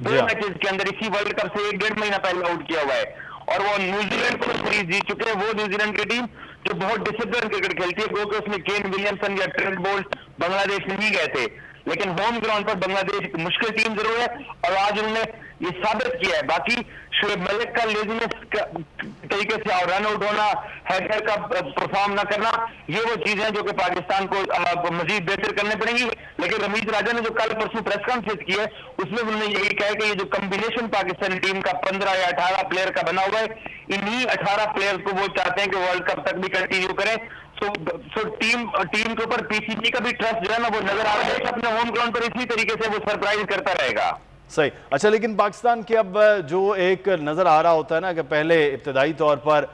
2 मैचेस के अंदर इसी वर्ल्ड कप से 1-1.5 महीना पहले आउट किया हुआ है। और वो न्यूजीलैंड को सीरीज जीत चुके हैं। वो न्यूजीलैंड की टीम जो बहुत डिसिप्लिन क्रिकेट खेलती है, क्योंकि उसमें केन विलियमसन या ट्रेंट बोल्ट बांग्लादेश में नहीं गए थे, लेकिन होम ग्राउंड पर बांग्लादेश एक मुश्किल टीम जरूर है और आज उन्होंने ये साबित किया है। बाकी शुएब मलिक का लेजीनेस तरीके से रन आउट होना, हैदर का परफॉर्म ना करना, ये वो चीजें जो कि पाकिस्तान को मजीद बेहतर करने पड़ेंगी। लेकिन रमीज राजा ने जो कल परसों प्रेस कॉन्फ्रेंस की है उसमें उन्होंने यही कहा कि ये जो कॉम्बिनेशन पाकिस्तानी टीम का 15 या 18 प्लेयर का बना हुआ है, इन्हीं 18 प्लेयर्स को वो चाहते हैं कि वर्ल्ड कप तक भी कंटिन्यू करें। सो टीम के ऊपर पीसीबी का भी ट्रस्ट जो है ना वो नजर आ रहा है। अपने होम ग्राउंड पर इसी तरीके से वो सरप्राइज करता रहेगा। सही। अच्छा, लेकिन पाकिस्तान के अब जो एक नज़र आ रहा होता है ना कि पहले इब्तदाई तौर पर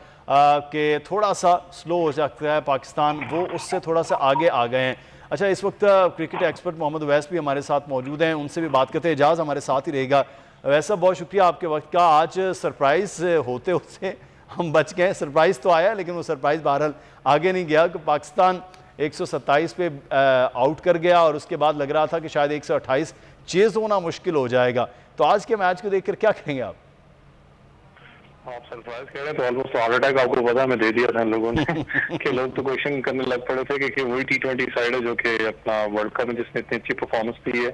कि थोड़ा सा स्लो हो सकता है पाकिस्तान, वो उससे थोड़ा सा आगे आ गए हैं। अच्छा, इस वक्त क्रिकेट एक्सपर्ट मोहम्मद उवैस भी हमारे साथ मौजूद हैं, उनसे भी बात करते हैं। एजाज हमारे साथ ही रहेगा। वैसा बहुत शुक्रिया आपके वक्त का। आज सरप्राइज़ होते होते हम बच गए। सरप्राइज़ तो आया लेकिन वो सरप्राइज़ बहरहाल आगे नहीं गया कि पाकिस्तान 127 पे आउट कर गया और उसके बाद लग रहा था कि शायद 128 चेज होना मुश्किल हो जाएगा। तो आज के मैच को देखकर क्या कहेंगे आप? आप सरप्राइज कह रहे हैं तो ऑलमोस्ट हार्ट अटैक आपको पता मैं दे दिया था इन लोगों ने कि लोग तो क्वेश्चन करने लग पड़े थे कि वही T20 साइड है जो कि अपना वर्ल्ड कप में जिसने इतनी अच्छी परफॉर्मेंस दी है,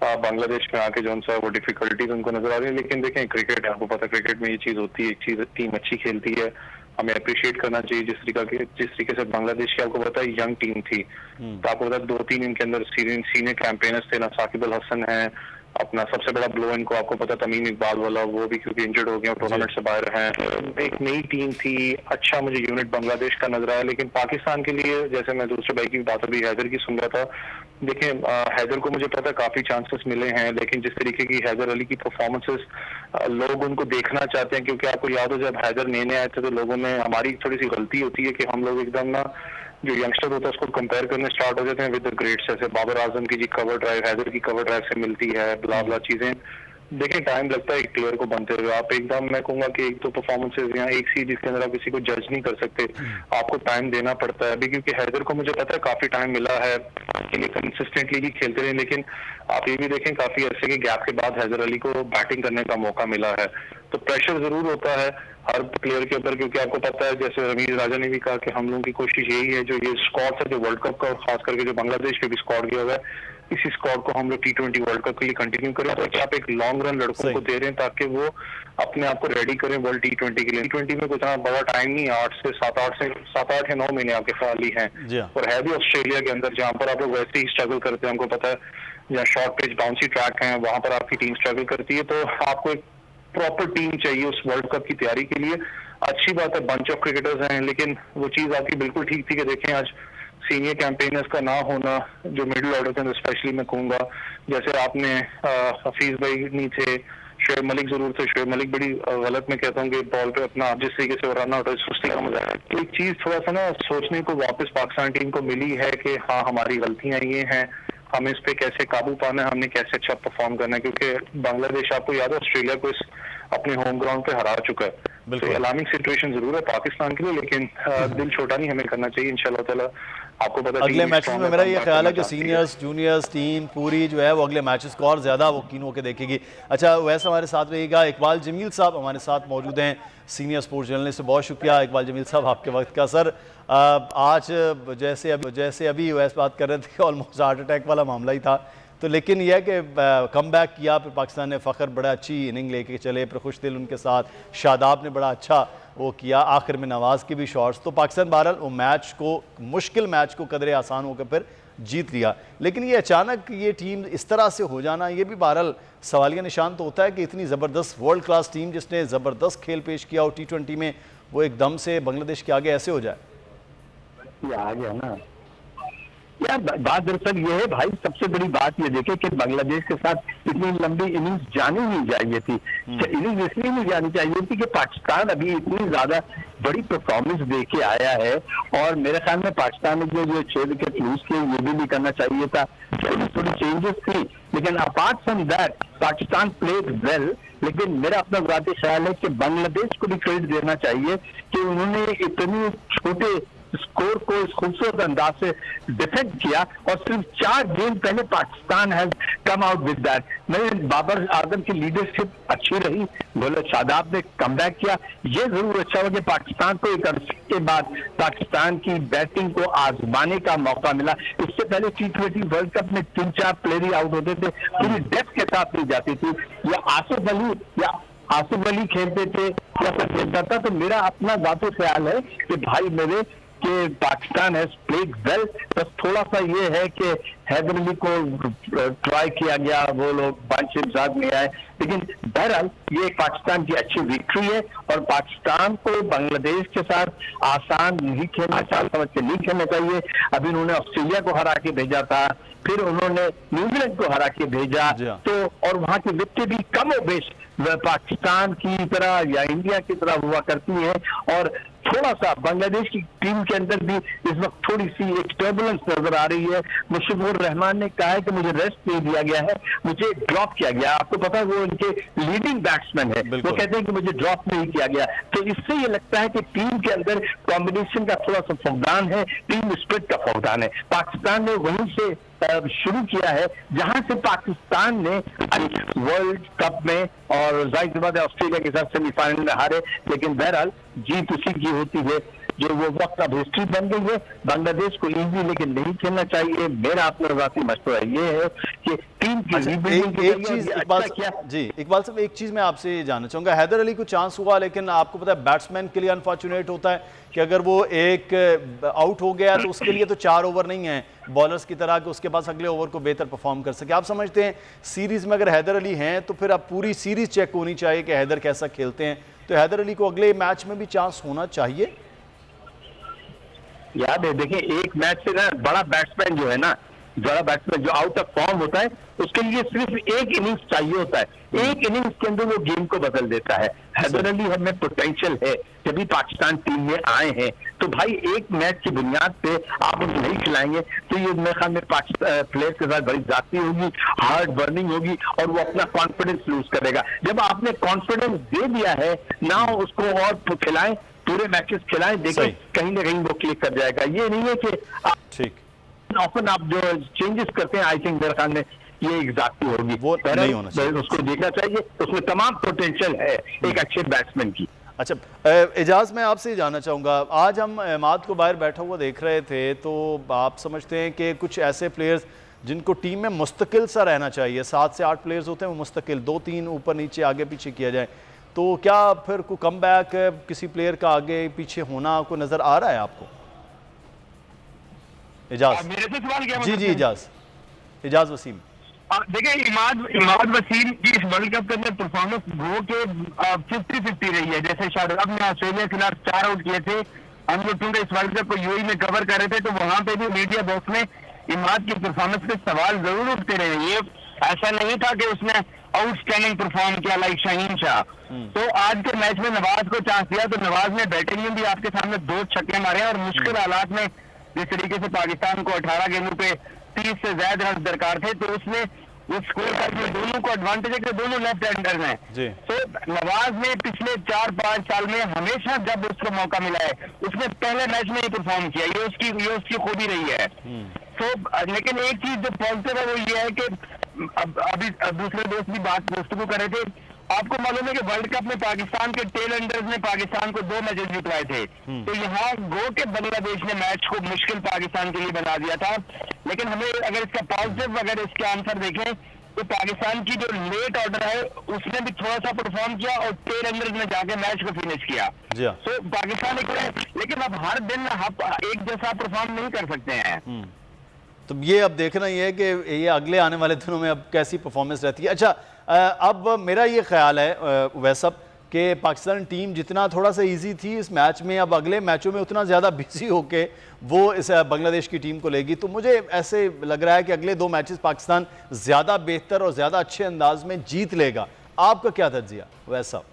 बांग्लादेश में आके जो सा वो डिफिकल्टीज उनको नजर आ रही है। लेकिन देखें क्रिकेट है, आपको पता क्रिकेट में ये चीज होती है, एक चीज टीम अच्छी खेलती है, हमें अप्रिशिएट करना चाहिए। जिस तरीके से बांग्लादेश की आपको पता है यंग टीम थी, तो आपको पता है 2-3 इनके अंदर सीनियर कैंपेनर्स थे ना, साकिब अल हसन है, अपना सबसे बड़ा ब्लो इनको आपको पता तमीम इकबाल वाला, वो भी क्योंकि इंजर्ड हो गए और टूर्नामेंट से बाहर हैं। एक नई टीम थी, अच्छा मुझे यूनिट बांग्लादेश का नजर आया, लेकिन पाकिस्तान के लिए जैसे मैं दूसरे भाई की बात अभी हैदर की सुन रहा था, देखिए हैदर को मुझे पता काफी चांसेस मिले हैं, लेकिन जिस तरीके की हैदर अली की परफॉर्मेंसेस लोग उनको देखना चाहते हैं, क्योंकि आपको याद हो जब हैदर नए आए थे तो लोगों में, हमारी थोड़ी सी गलती होती है कि हम लोग एकदम ना जो यंगस्टर होता है उसको कंपेयर करने स्टार्ट हो जाते हैं विद द ग्रेट्स, जैसे बाबर आजम की जी कवर ड्राइव हैदर की कवर ड्राइव से मिलती है, ब्ला ब्ला चीजें। देखिए टाइम लगता है एक प्लेयर को बनते हुए, आप एकदम मैं कहूंगा कि एक तो परफॉर्मेंसेज या एक सी जिसके अंदर आप किसी को जज नहीं कर सकते, आपको टाइम देना पड़ता है। अभी क्योंकि हैदर को मुझे पता है काफी टाइम मिला है, कंसिस्टेंटली भी खेलते रहे, लेकिन आप ये भी देखें काफी अरसे के गैप के बाद हैदर अली को बैटिंग करने का मौका मिला है, तो प्रेशर जरूर होता है हर प्लेयर के ऊपर, क्योंकि आपको पता है जैसे रमीज राजा ने भी कहा कि हम लोगों की कोशिश यही है, जो ये स्क्वाड है जो वर्ल्ड कप का और खास करके जो बांग्लादेश के भी स्क्वाड गया हुआ है, इसी स्क्वाड को हम लोग T20 वर्ल्ड कप के लिए कंटिन्यू करें, तो आप एक लॉन्ग रन लड़कों को दे रहे हैं ताकि वो अपने आप को रेडी करें वर्ल्ड T20 के लिए। T20 में कुछ बड़ा टाइम नहीं, 7 8 या 9 महीने आपके ख्याल ही हैं, और है भी ऑस्ट्रेलिया के अंदर जहाँ पर आप लोग वैसे ही स्ट्रगल करते हैं, हमको पता है जहाँ शॉर्ट पिच बाउंसी ट्रैक है वहां पर आपकी टीम स्ट्रगल करती है, तो आपको एक प्रॉपर टीम चाहिए उस वर्ल्ड कप की तैयारी के लिए। अच्छी बात है बंच ऑफ क्रिकेटर्स हैं, लेकिन वो चीज आपकी बिल्कुल ठीक थी कि देखें आज सीनियर कैंपेनर्स का ना होना जो मिडिल ऑर्डर के अंदर स्पेशली मैं कहूंगा, जैसे आपने हफीज भाई नहीं थे, शोएब मलिक जरूर थे, शोएब मलिक बड़ी गलत मैं कहता हूँ कि बॉल पे अपना जिस तरीके से रन आउट है सुस्ती का मजा है। तो एक चीज थोड़ा सा ना सोचने को वापस पाकिस्तान टीम को मिली है कि हाँ हमारी गलतियां ये हैं, हमें इस पे कैसे काबू पाना है, हमने कैसे अच्छा परफॉर्म करना है, क्योंकि बांग्लादेश आपको याद है ऑस्ट्रेलिया को इस अपने होम ग्राउंड पे हरा चुका है, तो अलार्मिंग सिचुएशन जरूर है पाकिस्तान के लिए, लेकिन दिल छोटा नहीं हमें करना चाहिए इंशाल्लाह ताला। आपको पता अगले मैचेस में मेरा ये ख्याल है कि सीनियर्स जूनियर्स टीम पूरी जो है वो अगले मैचेस को और ज़्यादा वो कीन होकर देखेगी। अच्छा वैसे हमारे साथ रहिएगा इकबाल जमील साहब हमारे साथ मौजूद हैं, सीनियर स्पोर्ट्स जर्नलिस्ट से बहुत शुक्रिया इकबाल जमील साहब आपके वक्त का। सर आज जैसे अभी वैसे बात कर रहे थे कि ऑलमोस्ट हार्ट अटैक वाला मामला ही था, तो लेकिन यह है कि कम बैक किया, फिर पाकिस्तान ने फ़ख्र बड़ा अच्छी इनिंग लेके चले, फिर खुश दिल उनके साथ, शादाब ने बड़ा अच्छा वो किया, आखिर में नवाज़ की भी शॉट्स, तो पाकिस्तान बहरहाल वो मैच को मुश्किल मैच को कदरे आसान होकर फिर जीत लिया। लेकिन ये अचानक ये टीम इस तरह से हो जाना, ये भी बहरहाल सवालिया निशान तो होता है कि इतनी ज़बरदस्त वर्ल्ड क्लास टीम जिसने ज़बरदस्त खेल पेश किया और T20 में वो एकदम से बांग्लादेश के आगे ऐसे हो जाए। ये आ गया ना यार, बात दरअसल ये है भाई, सबसे बड़ी बात ये देखे कि बांग्लादेश के साथ इतनी लंबी इनिंग्स जानी नहीं चाहिए थी। इनिंग्स इसलिए नहीं जानी चाहिए थी कि पाकिस्तान अभी इतनी ज्यादा बड़ी परफॉर्मेंस दे के आया है, और मेरे ख्याल में पाकिस्तान ने जो 6 विकेट लूज किए ये भी नहीं करना चाहिए था, थोड़ी चेंजेस थी, लेकिन apart from that Pakistan played well. लेकिन मेरा अपना ज़ाती ख्याल है कि बांग्लादेश को भी क्रेडिट देना चाहिए कि उन्होंने इतने छोटे स्कोर को इस खूबसूरत अंदाज से डिफेंड किया, और सिर्फ 4 गेंद पहले Pakistan has come out with that. मैं बाबर आजम की लीडरशिप अच्छी रही, बोले शादाब ने कम बैक किया, ये जरूर अच्छा हुआ कि पाकिस्तान को एक अर्से के बाद पाकिस्तान की बैटिंग को आजमाने का मौका मिला। इससे पहले T20 वर्ल्ड कप में 3-4 प्लेयर ही आउट होते थे, पूरी डेप्थ के साथ नहीं जाती थी, या आसिफ अली खेलते थे या फिर खेलता था। तो मेरा अपना ज़ाती ख्याल है कि भाई मेरे कि पाकिस्तान हैज प्लेड वेल, बस थोड़ा सा ये है कि हैदर अली को ट्राई किया गया, वो लोग बंच साथ में आए, लेकिन बहरहाल ये पाकिस्तान की अच्छी विक्ट्री है, और पाकिस्तान को बांग्लादेश के साथ आसान नहीं खेलना, समझ के नहीं खेलना चाहिए। अभी उन्होंने ऑस्ट्रेलिया को हरा के भेजा था, फिर उन्होंने न्यूजीलैंड को हरा के भेजा, तो और वहां की विकेटें भी कम और बेश पाकिस्तान की तरह या इंडिया की तरह हुआ करती है, और थोड़ा सा बांग्लादेश की टीम के अंदर भी इस वक्त थोड़ी सी एक टर्बुलेंस नजर आ रही है। मुशफिकुर रहमान ने कहा है कि मुझे रेस्ट नहीं दिया गया है, मुझे ड्रॉप किया गया। आपको पता है वो उनके लीडिंग बैट्समैन है, वो कहते हैं कि मुझे ड्रॉप नहीं किया गया। तो इससे ये लगता है कि टीम के अंदर कॉम्बिनेशन का थोड़ा सा फुकदान है, टीम स्पिरिट का फुकदान है। पाकिस्तान ने वहीं से शुरू किया है जहां से पाकिस्तान ने वर्ल्ड कप में, और जाहिर सी बात है ऑस्ट्रेलिया के साथ सेमीफाइनल में हारे, लेकिन बहरहाल जीत उसी की होती है जो वो वक्त अब हिस्ट्री बन गई है। बांग्लादेश को इजी लेकिन नहीं खेलना चाहिए। मेरा अपना ज़ाती मशवरा ये है कि टीम की एक चीज इकबाल साहब, एक चीज मैं आपसे जानना चाहूंगा, हैदर अली को चांस हुआ, लेकिन आपको पता है बैट्समैन के लिए अनफॉर्चुनेट होता है कि अगर वो एक आउट हो गया तो उसके लिए तो 4 ओवर नहीं है बॉलर्स की तरह कि उसके पास अगले ओवर को बेहतर परफॉर्म कर सके। आप समझते हैं सीरीज में अगर हैदर अली हैं तो फिर अब पूरी सीरीज चेक होनी चाहिए कि हैदर कैसा खेलते हैं, तो हैदर अली को अगले मैच में भी चांस होना चाहिए? याद है, देखिए एक मैच से ना बड़ा बैट्समैन जो है ना, बड़ा बैट्समैन जो आउट ऑफ फॉर्म होता है उसके लिए सिर्फ एक इनिंग्स चाहिए होता है। एक इनिंग्स के अंदर वो गेम को बदल देता है। हैदर अली हमें पोटेंशियल है, जब भी पाकिस्तान टीम में आए हैं तो भाई एक मैच की बुनियाद पे आप उनको नहीं खिलाएंगे तो ये मेरे ख्याल में पाकिस्तान प्लेयर्स के साथ बड़ी जाती होगी, हार्ड बर्निंग होगी और वो अपना कॉन्फिडेंस लूज करेगा। जब आपने कॉन्फिडेंस दे दिया है ना, उसको और खिलाएं, पूरे मैचेस खिलाएं, देखें कहीं ना कहीं वो क्लिक कर जाएगा। ये नहीं है कि ठीक ऑफन आप जो चेंजेस करते हैं, आई थिंक मेरे ख्याल में ये एग्जैक्टली होगी, वो नहीं होना चाहिए। उसको देखना चाहिए, उसमें तमाम पोटेंशियल है एक अच्छे बैट्समैन की। अच्छा एजाज, मैं आपसे जानना चाहूँगा, आज हम अहमद को बाहर बैठा हुआ देख रहे थे, तो आप समझते हैं कि कुछ ऐसे प्लेयर्स जिनको टीम में मुस्तकिल सा रहना चाहिए, 7 से 8 प्लेयर्स होते हैं वो मुस्तकिल, 2-3 ऊपर नीचे आगे पीछे किया जाए, तो क्या फिर कोई कम बैक किसी प्लेयर का आगे पीछे होना आपको नज़र आ रहा है आपको? इजाज मेरे से सवाल क्या? जी इजाज वसीम। देखिए इमाद वसीम की इस वर्ल्ड कप के अंदर परफॉर्मेंस वो के 50-50 रही है। जैसे शादाब ने ऑस्ट्रेलिया के खिलाफ 4 आउट किए थे, हम लोग क्योंकि इस वर्ल्ड कप को यूएई में कवर कर रहे थे तो वहां पे भी मीडिया बॉक्स में इमाद की परफॉर्मेंस पे सवाल जरूर उठते रहे। ये ऐसा नहीं था कि उसने आउटस्टैंडिंग परफॉर्म किया लाइक शाहीन शाह। तो आज के मैच में नवाज को चांस दिया तो नवाज ने बैटिंग में भी आपके सामने 2 छक्के मारे और मुश्किल हालात में जिस तरीके से पाकिस्तान को 18 गेंदों पे 30 से ज्यादा रन दरकार थे, तो उसने उस स्कोर करके दोनों को एडवांटेज है कि दोनों लेफ्ट हैंडर हैं। तो नवाज ने पिछले 4-5 साल में हमेशा जब उसको मौका मिला है उसने पहले मैच में ही परफॉर्म किया, ये उसकी खूबी रही है। तो लेकिन एक चीज जो पॉजिटिव है वो ये है कि अभी दूसरे दोस्त भी बात गुफ्तगू कर रहे थे, आपको मालूम है कि वर्ल्ड कप में पाकिस्तान के टेल एंडर्स ने पाकिस्तान को 2 मैचेस जितवाए थे, तो यहाँ गो के बांग्लादेश ने मैच को मुश्किल पाकिस्तान के लिए बना दिया था। लेकिन हमें अगर इसका पॉजिटिव अगर इसके आंसर देखें तो पाकिस्तान की जो लेट ऑर्डर है उसने भी थोड़ा सा परफॉर्म किया और टेल एंडर्स ने जाके मैच को फिनिश किया। तो पाकिस्तान लेकिन अब हर दिन आप एक जैसा परफॉर्म नहीं कर सकते हैं। तो ये अब देखना ये है कि ये अगले आने वाले दिनों में अब कैसी परफॉर्मेंस रहती है। अच्छा अब मेरा ये ख्याल है वैसा कि पाकिस्तान टीम जितना थोड़ा सा इजी थी इस मैच में, अब अगले मैचों में उतना ज़्यादा बिजी होके वो इस बांग्लादेश की टीम को लेगी। तो मुझे ऐसे लग रहा है कि अगले 2 मैचेस पाकिस्तान ज़्यादा बेहतर और ज़्यादा अच्छे अंदाज में जीत लेगा। आपका क्या तज्जिया वैसा?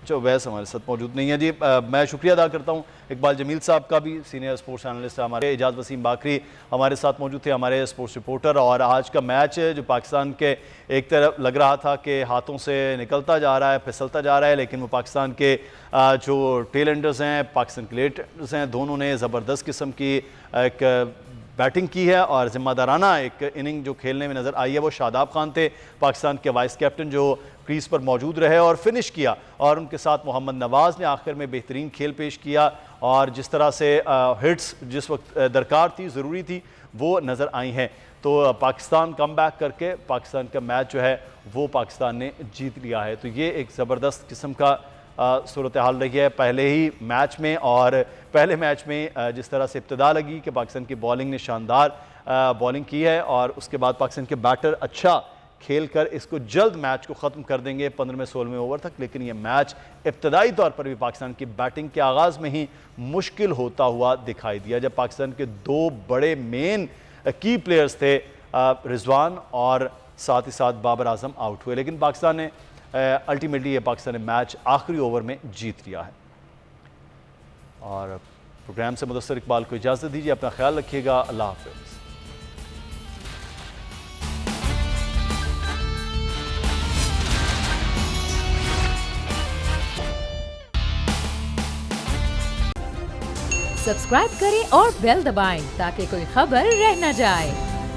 जो वैस हमारे साथ मौजूद नहीं है जी। मैं शुक्रिया अदा करता हूँ इकबाल जमील साहब का भी, सीनियर स्पोर्ट्स एनालिस्ट हमारे। एजाज वसीम बाकरी हमारे साथ मौजूद थे, हमारे स्पोर्ट्स रिपोर्टर। और आज का मैच जो पाकिस्तान के एक तरफ लग रहा था कि हाथों से निकलता जा रहा है, फिसलता जा रहा है, लेकिन वो पाकिस्तान के जो टेल एंडर्स हैं, पाकिस्तान के लेट एंडर्स हैं, दोनों ने ज़बरदस्त किस्म की एक बैटिंग की है और ज़िम्मेदाराना एक इनिंग जो खेलने में नज़र आई है वो शादाब खान थे, पाकिस्तान के वाइस कैप्टन, जो क्रीज पर मौजूद रहे और फिनिश किया। और उनके साथ मोहम्मद नवाज़ ने आखिर में बेहतरीन खेल पेश किया और जिस तरह से हिट्स जिस वक्त दरकार थी, ज़रूरी थी, वो नज़र आई हैं। तो पाकिस्तान कम बैक करके पाकिस्तान का मैच जो है वो पाकिस्तान ने जीत लिया है। तो ये एक ज़बरदस्त किस्म का सूरत हाल रही है पहले ही मैच में। और पहले मैच में जिस तरह से इब्तिदा लगी कि पाकिस्तान की बॉलिंग ने शानदार बॉलिंग की है और उसके बाद पाकिस्तान के बैटर अच्छा खेल कर इसको जल्द मैच को ख़त्म कर देंगे 15वें-16वें ओवर तक। लेकिन ये मैच इब्तदाई तौर पर भी पाकिस्तान की बैटिंग के आगाज़ में ही मुश्किल होता हुआ दिखाई दिया, जब पाकिस्तान के 2 बड़े मेन की प्लेयर्स थे, रिजवान और साथ ही साथ बाबर आजम आउट हुए। लेकिन पाकिस्तान ने अल्टीमेटली ये पाकिस्तान ने मैच आखिरी ओवर में जीत लिया है। और प्रोग्राम से मुदस्सर इकबाल को इजाज़त दीजिए, अपना ख्याल रखिएगा, अल्लाह हाफ़िज़। सब्सक्राइब करें और बेल दबाएं ताकि कोई खबर रह न जाए।